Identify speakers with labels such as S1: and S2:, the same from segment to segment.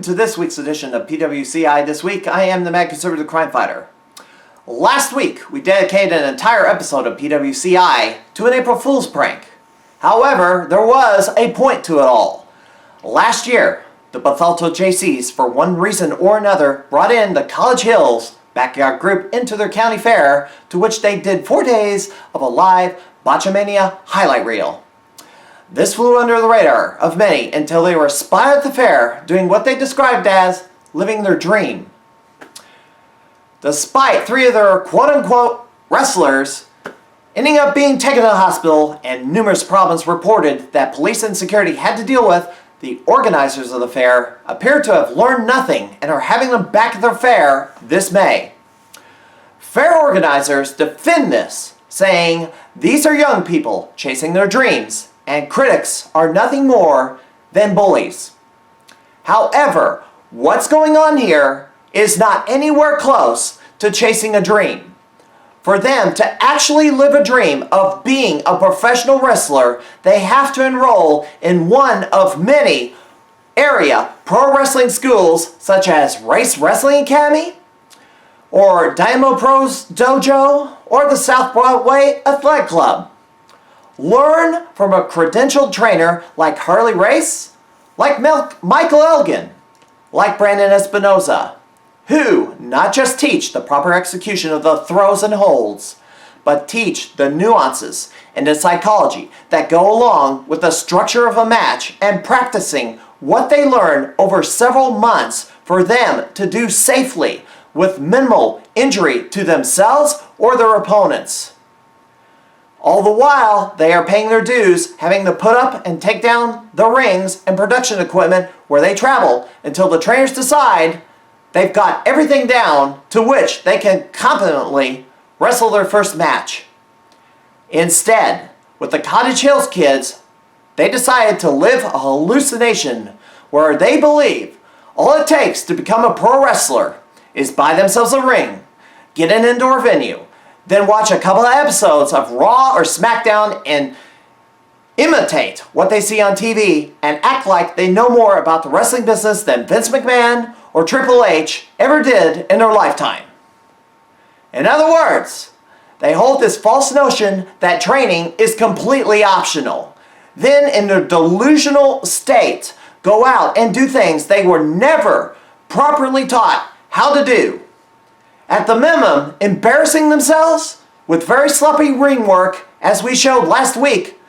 S1: to this week's edition of PWCI. This week, I am the Mad Conservative Crime Fighter. Last week, we dedicated an entire episode of PWCI to an April Fool's prank. However, there was a point to it all. Last year, the Bethalto Jaycees, for one reason or another, brought in the College Hills Backyard Group into their county fair, to which they did 4 days of a live Botchamania highlight reel. This flew under the radar of many until they were spotted at the fair doing what they described as living their dream. Despite 3 of their quote-unquote wrestlers ending up being taken to the hospital and numerous problems reported that police and security had to deal with, the organizers of the fair appear to have learned nothing and are having them back at their fair this May. Fair organizers defend this, saying these are young people chasing their dreams, and critics are nothing more than bullies. However, what's going on here is not anywhere close to chasing a dream. For them to actually live a dream of being a professional wrestler, they have to enroll in one of many area pro wrestling schools such as Race Wrestling Academy, or Dynamo Pros Dojo, or the South Broadway Athletic Club. Learn from a credentialed trainer like Harley Race, like Michael Elgin, like Brandon Espinoza, who not just teach the proper execution of the throws and holds, but teach the nuances and the psychology that go along with the structure of a match, and practicing what they learn over several months for them to do safely with minimal injury to themselves or their opponents. All the while, they are paying their dues, having to put up and take down the rings and production equipment where they travel until the trainers decide they've got everything down to which they can competently wrestle their first match. Instead, with the Cottage Hills kids, they decided to live a hallucination where they believe all it takes to become a pro wrestler is buy themselves a ring, get an indoor venue, then watch a couple of episodes of Raw or SmackDown and imitate what they see on TV and act like they know more about the wrestling business than Vince McMahon or Triple H ever did in their lifetime. In other words, they hold this false notion that training is completely optional. Then, in their delusional state, go out and do things they were never properly taught how to do. At the minimum, embarrassing themselves with very sloppy ring work, as we showed last week,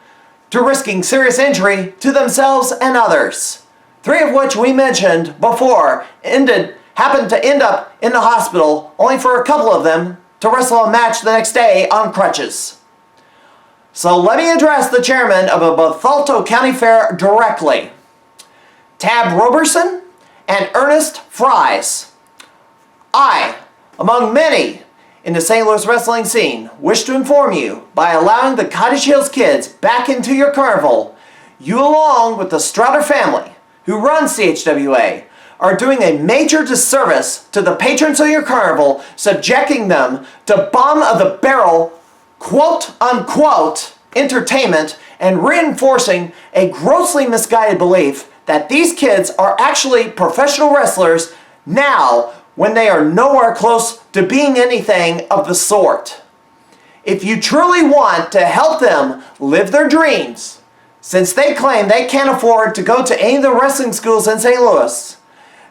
S1: to risking serious injury to themselves and others. 3 of which we mentioned before happened to end up in the hospital, only for a couple of them to wrestle a match the next day on crutches. So let me address the chairman of a Bethalto County Fair directly. Tab Roberson and Ernest Fries. I, among many in the St. Louis wrestling scene, wish to inform you, by allowing the Cottage Hills kids back into your carnival, you, along with the Strouder family, who runs CHWA, are doing a major disservice to the patrons of your carnival, subjecting them to bottom-of-the-barrel, quote-unquote, entertainment, and reinforcing a grossly misguided belief that these kids are actually professional wrestlers now, when they are nowhere close to being anything of the sort. If you truly want to help them live their dreams, since they claim they can't afford to go to any of the wrestling schools in St. Louis,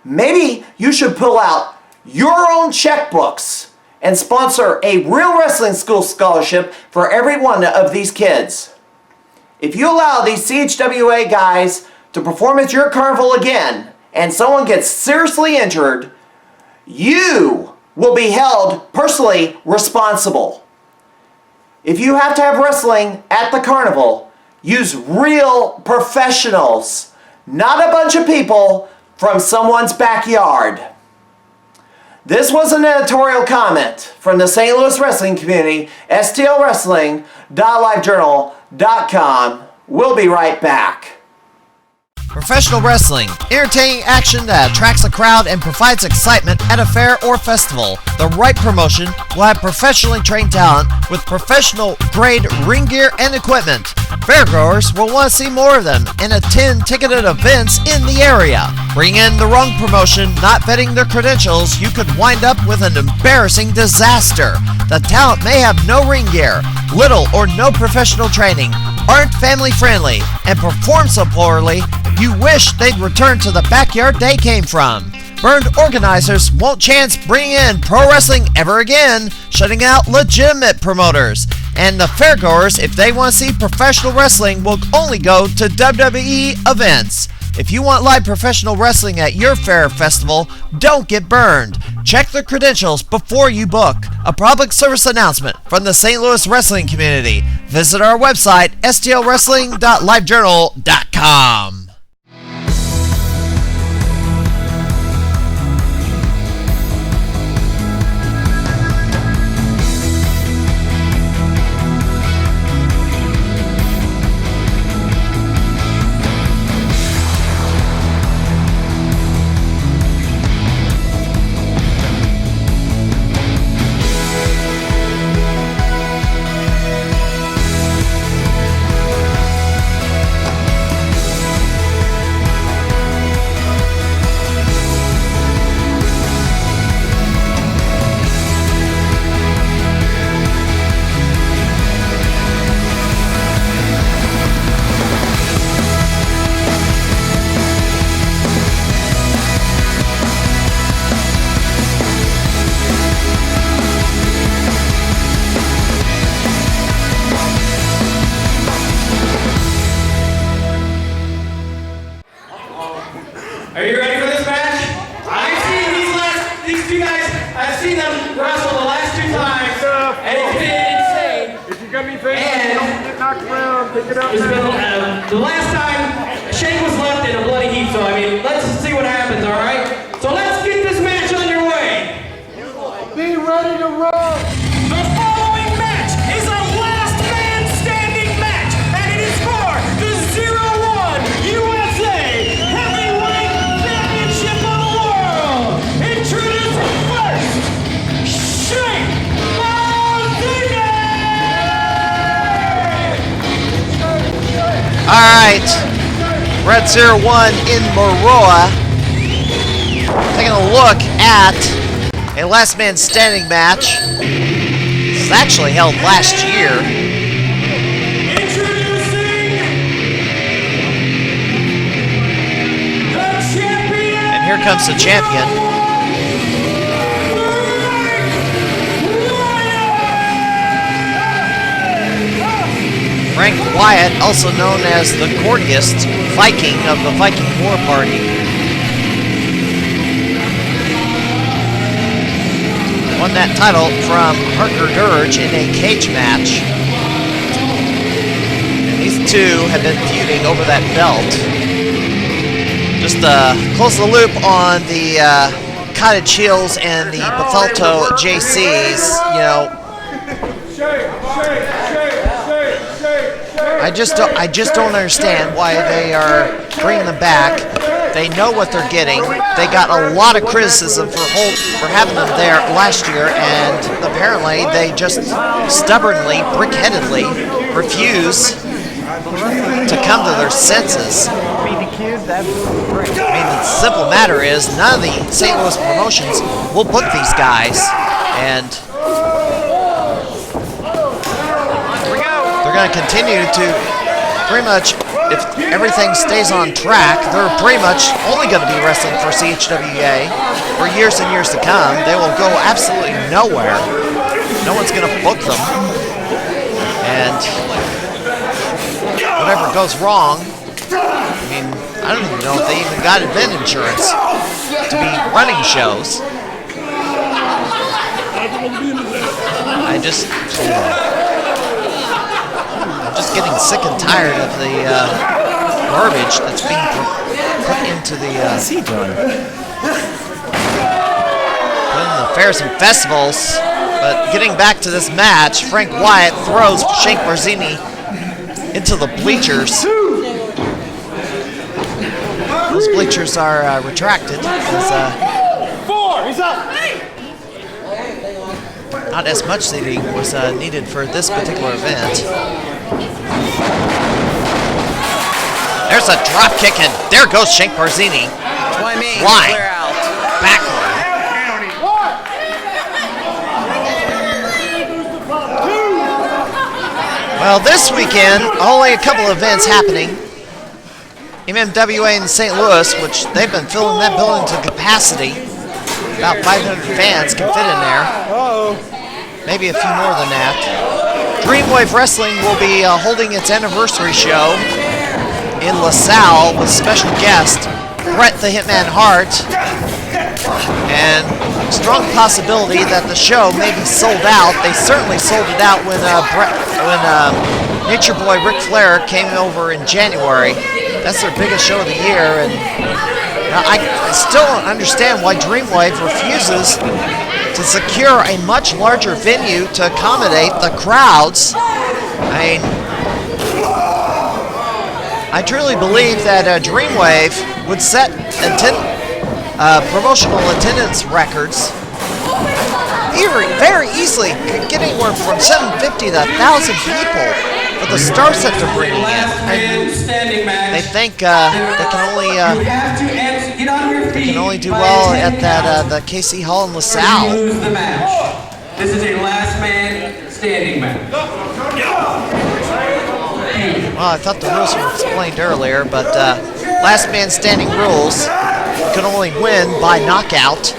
S1: maybe you should pull out your own checkbooks and sponsor a real wrestling school scholarship for every one of these kids. If you allow these CHWA guys to perform at your carnival again, and someone gets seriously injured, you will be held personally responsible. If you have to have wrestling at the carnival, use real professionals, not a bunch of people from someone's backyard. This was an editorial comment from the St. Louis wrestling community, stlwrestling.livejournal.com. We'll be right back.
S2: Professional wrestling, entertaining action that attracts a crowd and provides excitement at a fair or festival. The right promotion will have professionally trained talent with professional grade ring gear and equipment. Fairgoers will want to see more of them and attend ticketed events in the area. Bring in the wrong promotion, not vetting their credentials, you could wind up with an embarrassing disaster. The talent may have no ring gear, little or no professional training, aren't family friendly, and perform so poorly you wish they'd return to the backyard they came from. Burned organizers won't chance bringing in pro wrestling ever again, shutting out legitimate promoters. And the fairgoers, if they want to see professional wrestling, will only go to WWE events. If you want live professional wrestling at your fair festival, don't get burned. Check the credentials before you book. A public service announcement from the St. Louis wrestling community. Visit our website, stlwrestling.livejournal.com.
S3: Are you ready for this match? I've seen these two guys, I've seen them wrestle the last two times, and it's been insane.
S4: If you got anything, don't get knocked around, pick it up.
S3: It's been, the last time, Shank was left in a bloody heap, so I mean, let's see what happens, alright? So let's get this match underway.
S4: Be ready to roll.
S3: The following match is a last man standing match, and it is for the 0-1 USA Heavyweight Championship of the World. Introducing first, Shank Barzini!
S2: Alright, Red 01 in Maroa, taking a look at a last man standing match. This was actually held last year.
S3: Introducing the champion!
S2: And here comes the champion. Frank Wyatt, also known as the courtiest Viking of the Viking War Party. Won that title from Harker Dirge in a cage match. And these two have been feuding over that belt. Just close the loop on the Cottage Hills and the Bethalto Jaycees, you know. I just don't understand why they are bringing them back. They know what they're getting. They got a lot of criticism for having them there last year, and apparently they just stubbornly, brick-headedly refuse to come to their senses. I mean, the simple matter is none of the St. Louis promotions will book these guys, and they're going to continue to pretty much, if everything stays on track, they're pretty much only going to be wrestling for CHWA for years and years to come. They will go absolutely nowhere. No one's going to book them. And whatever goes wrong, I mean, I don't even know if they even got event insurance to be running shows. I'm just getting sick and tired of the garbage that's being put into the put in the fairs and festivals. But getting back to this match, Frank Wyatt throws Shank Barzini into the bleachers. those bleachers are retracted.
S3: He's up.
S2: Not as much seating was needed for this particular event. There's a drop kick, and there goes Shank Barzini.
S5: That's what I mean.
S2: Why?
S5: Clear out.
S2: Backward. Well, this weekend, only a couple of events happening. MMWA in St. Louis, which they've been filling that building to capacity. About 500 fans can fit in there. Maybe a few more than that. Dreamwave Wrestling will be holding its anniversary show in LaSalle with special guest Bret the Hitman Hart, and strong possibility that the show may be sold out. They certainly sold it out when Nature Boy Ric Flair came over in January. That's their biggest show of the year, and I still don't understand why Dreamwave refuses to secure a much larger venue to accommodate the crowds. I truly believe that Dreamwave would set promotional attendance records very easily. Could get anywhere from 750 to 1,000 people for the star set they're bringing in. They think they can only do well at that the KC Hall in LaSalle.
S3: This is a last man standing match.
S2: Well, I thought the rules were explained earlier, but last man standing rules, you can only win by knockout.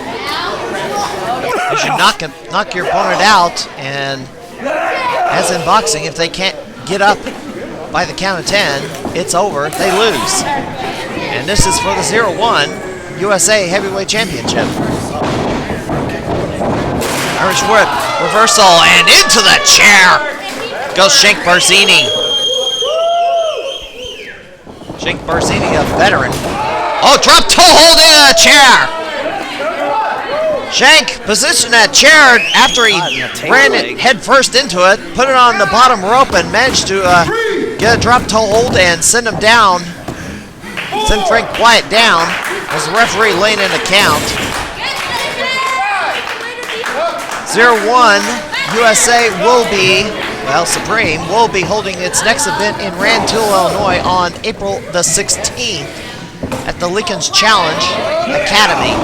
S2: You should knock your opponent out, and as in boxing, if they can't get up by the count of 10, it's over, they lose. And this is for the 0-1 USA Heavyweight Championship. Irish whip, reversal, and into the chair goes Shank Barzini. Shank Barzini, a veteran. Oh, drop toe hold in a chair. Shank positioned that chair after he ran it head first into it, put it on the bottom rope, and managed to get a drop toe hold and send him down. Send Frank Wyatt down as the referee laying in a count. 0-1 USA will be, Supreme will be holding its next event in Rantoul, Illinois on April the 16th at the Lincoln's Challenge Academy.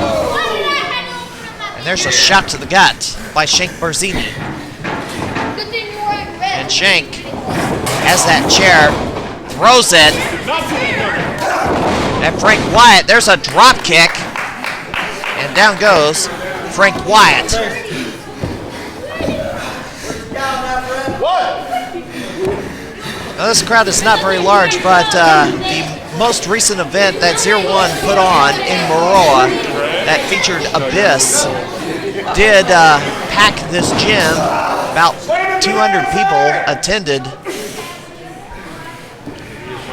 S2: And there's a shot to the gut by Shank Barzini. And Shank has that chair, throws it. And Frank Wyatt, there's a drop kick. And down goes Frank Wyatt. Now, this crowd is not very large, but the most recent event that 0-1 put on in Maroa that featured Abyss did pack this gym. About 200 people attended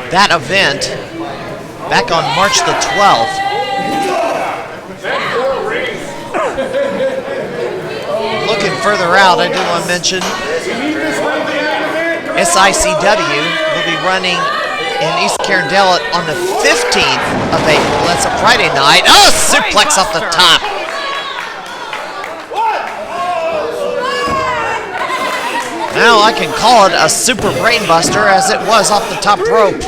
S2: that event back on March the 12th. Looking further out, I do want to mention SICW will be running in East Carindale on the 15th of April. That's a Friday night. Oh, suplex off the top. Now I can call it a super brainbuster as it was off the top rope.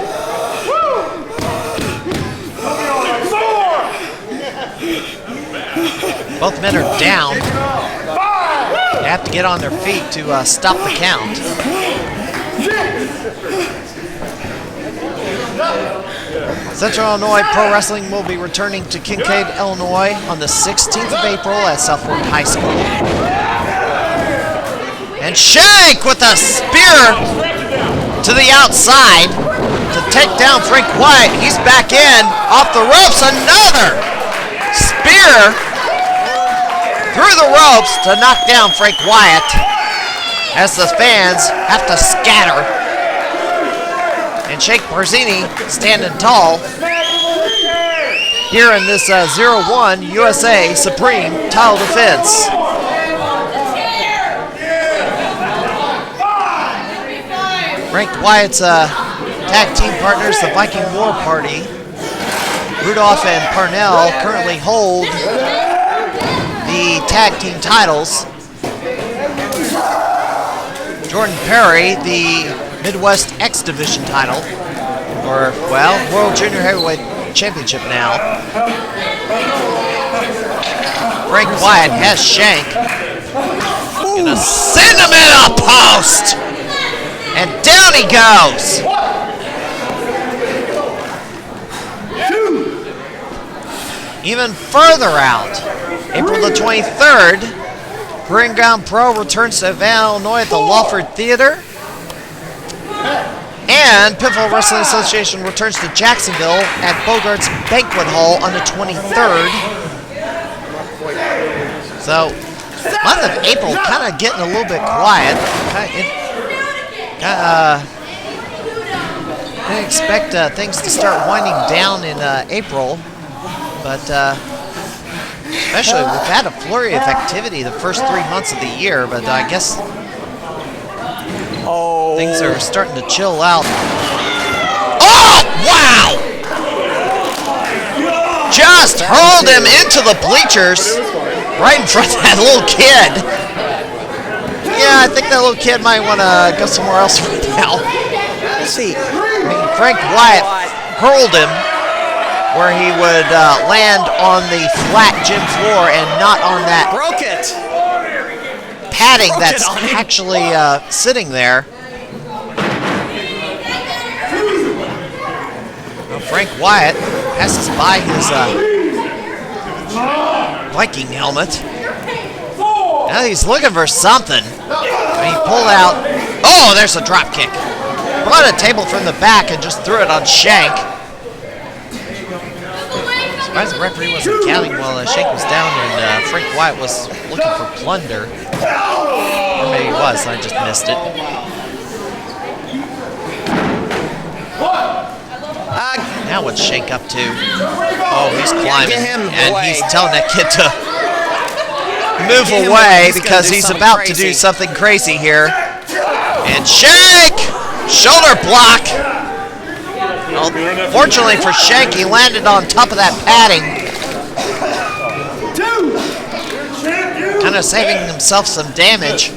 S2: Both men are down. They have to get on their feet to stop the count. Central Illinois Pro Wrestling will be returning to Kincaid, Illinois on the 16th of April at Southfork High School. And Shank with a spear to the outside to take down Frank Wyatt. He's back in, off the ropes, another spear through the ropes to knock down Frank Wyatt as the fans have to scatter. And Shank Barzini standing tall here in this 0-1 USA Supreme title defense. Frank Wyatt's tag team partners, the Viking War Party, Rudolph and Parnell currently hold the tag team titles. Jordan Perry, the Midwest X Division title, or, well, World Junior Heavyweight Championship now. Frank Wyatt has Shank. Gonna send him in a post! And down he goes! Even further out, April the 23rd, Green Ground Pro returns to Van, Illinois at the Lawford Theater. And Pittsburgh Wrestling Association returns to Jacksonville at Bogart's Banquet Hall on the 23rd. So, month of April kind of getting a little bit quiet. Didn't expect things to start winding down in April, but especially we've had a flurry of activity the first 3 months of the year, but I guess things are starting to chill out. Oh, wow! Just hurled him into the bleachers right in front of that little kid. Yeah, I think that little kid might want to go somewhere else right now. Let's see. I mean, Frank Wyatt hurled him where he would land on the flat gym floor and not on that padding that's actually sitting there. Well, Frank Wyatt passes by his Viking helmet. Now he's looking for something. And he pulled out. Oh, there's a drop kick. Brought a table from the back and just threw it on Shank. Surprised the referee wasn't counting while Shank was down and Frank Wyatt was looking for plunder. Or maybe he was, and I just missed it. Now what's Shank up to? Oh, he's climbing, and he's telling that kid to move away because he's about to do something crazy here. And Shank! Shoulder block! Well, fortunately for Shank, he landed on top of that padding. Kind of saving himself some damage.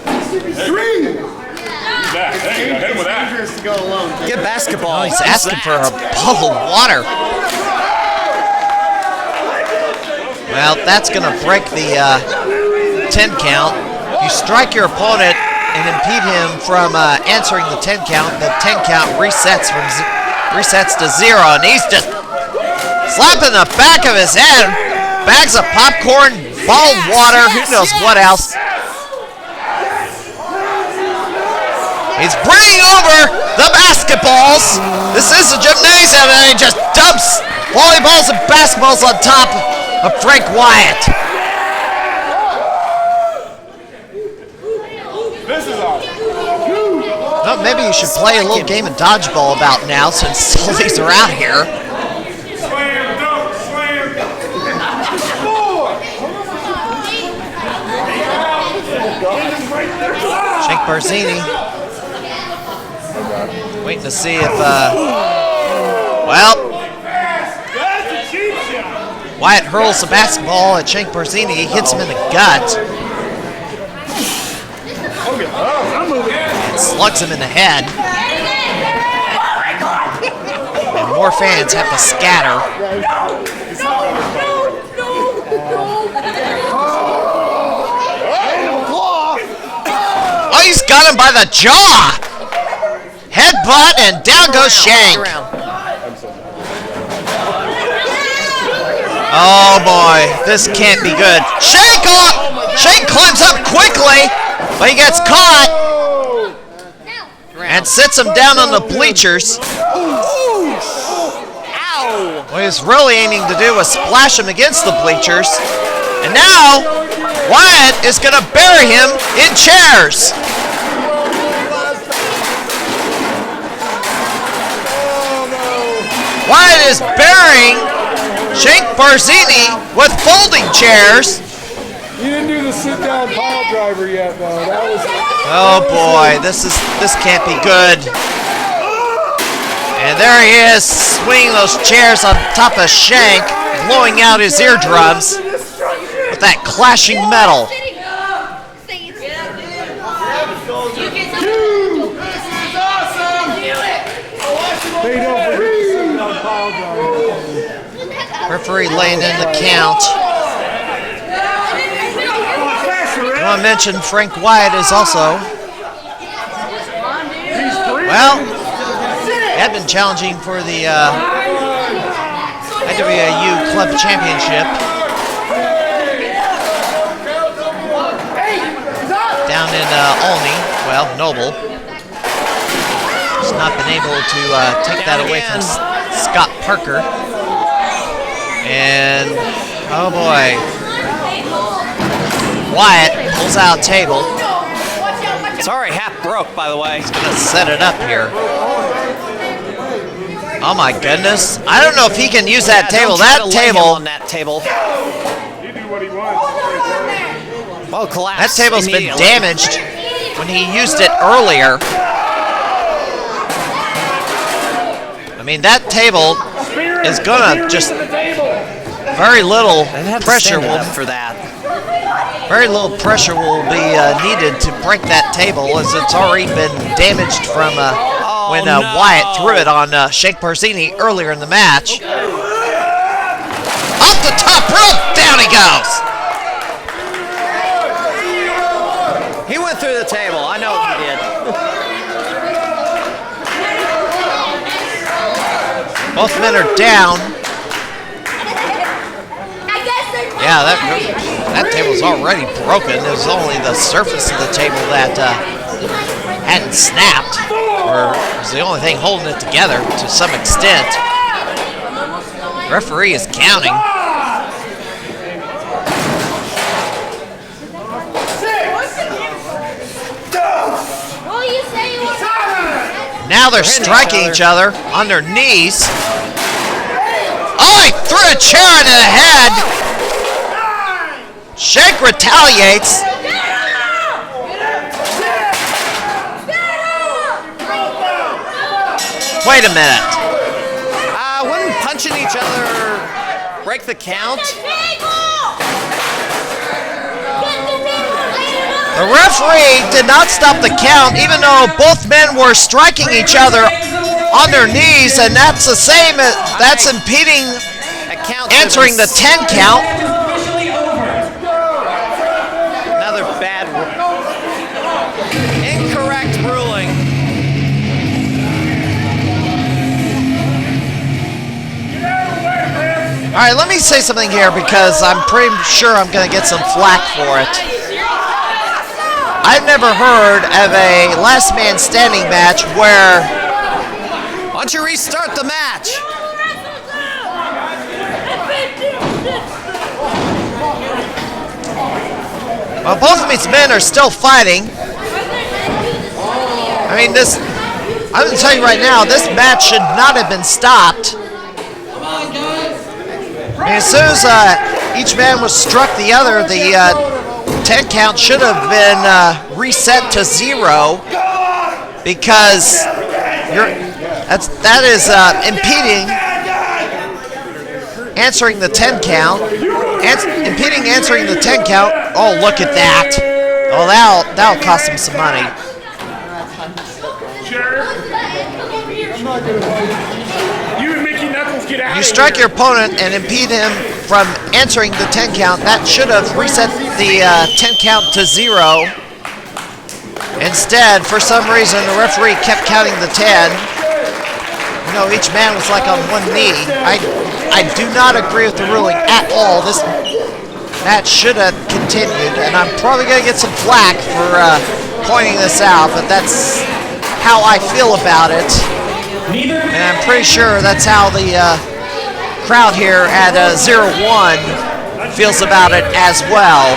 S1: Get basketball.
S2: Oh, he's asking for a bottle of water. Well, that's going to break the 10 count. You strike your opponent and impede him from answering the 10 count. The 10 count resets to 0, and he's just slapping the back of his head. Bags of popcorn, ball of water, who knows what else. He's bringing over the basketballs. This is a gymnasium, and he just dumps volleyballs and basketballs on top of Frank Wyatt.
S4: This is awesome.
S2: Well, maybe you should play a little game of dodgeball about now since all these are out here.
S4: Slam dunk, slam dunk.
S2: Shank Barzini waiting to see if, Wyatt hurls the basketball at Shank Barzini. He hits him in the gut. And slugs him in the head. And more fans have to scatter. Oh, he's got him by the jaw! Headbutt, and down goes Shank. Oh boy, this can't be good. Shank climbs up quickly, but he gets caught and sits him down on the bleachers. What he's really aiming to do was splash him against the bleachers. And now, Wyatt is going to bury him in chairs. Wyatt is burying Shank Barzini with folding chairs.
S4: You didn't do the sit-down pile driver yet, though. That was.
S2: Oh boy, this can't be good. And there he is, swinging those chairs on top of Shank, blowing out his eardrums with that clashing metal. Referee laying in the count. I want to mention Frank Wyatt is also, well, he had been challenging for the IWAU Club Championship down in Olney, well, Noble. He's not been able to take that away from Scott Parker. And, oh boy, Wyatt pulls out a table.
S1: It's already half broke, by the way.
S2: He's gonna set it up here. Oh my goodness. I don't know if he can use that table. That table.
S1: On that table.
S4: He do what he wants.
S1: Well, collapse.
S2: That table's been damaged when he used it earlier. I mean, that table is gonna just very little pressure will
S1: for that.
S2: Very little pressure will be needed to break that table, as it's already been damaged from when Wyatt threw it on Shank Barzini earlier in the match. Off the top rope, down he goes.
S1: He went through the table. I know he did.
S2: Both men are down. Yeah, that table's already broken. It was only the surface of the table that hadn't snapped, or was the only thing holding it together to some extent. The referee is counting. Now they're striking each other on their knees. Oh, he threw a chair into the head. Shank retaliates. Wait a minute.
S1: Wouldn't punching each other break the count?
S2: The referee did not stop the count, even though both men were striking each other on their knees, and that's the same. That's impeding answering the 10 count.
S1: Another bad, incorrect ruling.
S2: All right, let me say something here because I'm pretty sure I'm going to get some flack for it. I've never heard of a last man standing match where...
S1: Why don't you restart the match?
S2: Well, both of these men are still fighting. I mean, I'm going to tell you right now, this match should not have been stopped. I mean, as soon as each man was struck the other, the 10 count should have been reset to 0 because that is impeding answering the 10 count. Impeding answering the 10 count. Oh, look at that. Oh, that'll cost him some money. You strike your opponent and impede him from answering the 10 count. That should have reset the 10 count to 0. Instead, for some reason, the referee kept counting the 10. You know, each man was like on one knee. I do not agree with the ruling at all. This match should have continued, and I'm probably going to get some flack for pointing this out, but that's how I feel about it. And I'm pretty sure that's how the crowd here at 0-1 feels about it as well.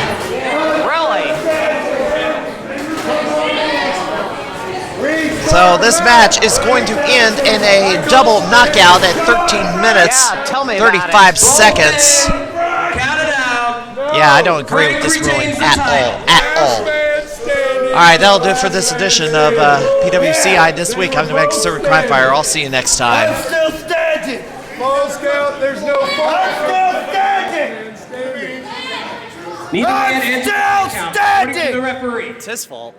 S1: Really?
S2: So this match is going to end in a double knockout at 13 minutes, 35 seconds.
S3: Count it out.
S2: Yeah, I don't agree with this ruling at all. All right, that'll do it for this edition of PWCI this week. I'm the Conservative Crime Fighter. I'll see you next time.
S3: Still standing.
S4: Ball Scout, there's no fault.
S3: Still standing.
S5: Neither man answered the count, according to the referee.
S2: It's his fault.